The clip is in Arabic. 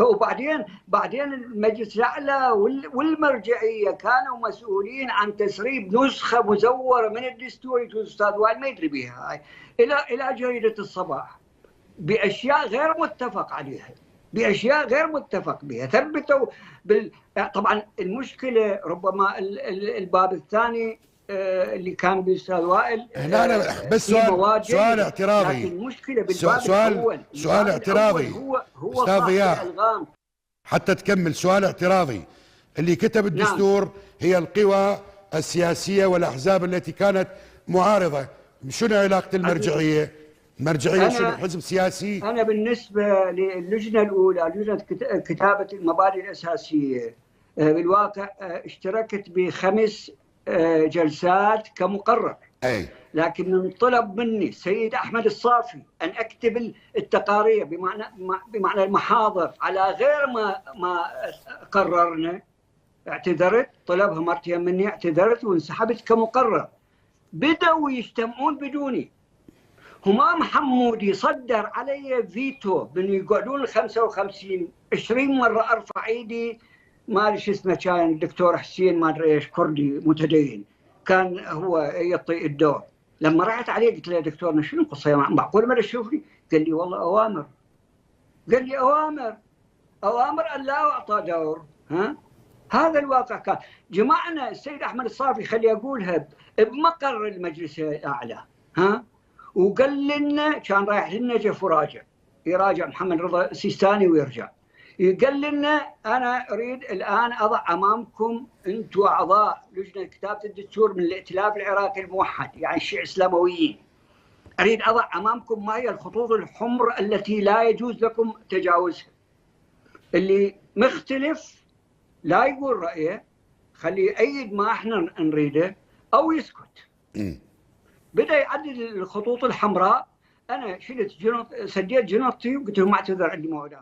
وبعدين المجلس الاعلى والمرجعيه كانوا مسؤولين عن تسريب نسخه مزوره من الدستور. الاستاذ وائل ما يدري بها هاي الى جريده الصباح باشياء غير متفق عليها، باشياء غير متفق بها. ثبتوا طبعا المشكله ربما الباب الثاني اللي كان بالاستاذ وائل هنا أنا بس سؤال اعتراضي، لكن المشكله بالباب الاول. سؤال اعتراضي هو صاحب الالغام. حتى تكمل سؤال اعتراضي. اللي كتب الدستور نعم. هي القوى السياسيه والاحزاب التي كانت معارضه. شنو علاقه المرجعيه؟ المرجعيه شنو؟ حزب سياسي؟ انا بالنسبه للجنه الاولى، لجنه كتابه المبادئ الاساسيه، بالواقع اشتركت ب5 جلسات كمقرر. لكن من طلب مني السيد احمد الصافي ان اكتب التقارير بمعنى المحاضر على غير ما قررنا، اعتذرت، طلبها مرتين مني، اعتذرت وانسحبت كمقرر. بدأوا يجتمعون بدوني. همام حمودي صدر علي فيتو من يقعدون 55 20 مره ارفع ايدي. ما ادري شو اسمه، كان الدكتور حسين ما ادري ايش، كردي متدين، كان هو يعطي الدور. لما رحت عليه قلت له يا دكتور شنو القصه، معقول ما تشوفني؟ قال لي والله اوامر. قال لي اوامر ان لا اعطى دور. هذا الواقع. كان جمعنا السيد احمد الصافي، خلي اقولها، بمقر المجلس الاعلى، وقال لنا، كان رايح للنجف وراجع، يراجع محمد رضا السيستاني ويرجع، قال لنا انا اريد الان اضع امامكم انتم اعضاء لجنه كتابه الدستور من الائتلاف العراقي الموحد، يعني الشيعة الاسلامويين، اريد اضع امامكم ما هي الخطوط الحمر التي لا يجوز لكم تجاوزها. اللي مختلف لا يقول رايه، خليه يأيد ما احنا نريده او يسكت. بدأ يعدد الخطوط الحمراء. انا شلت سديت جنطتي وقلت له معتذر، عندي موعد.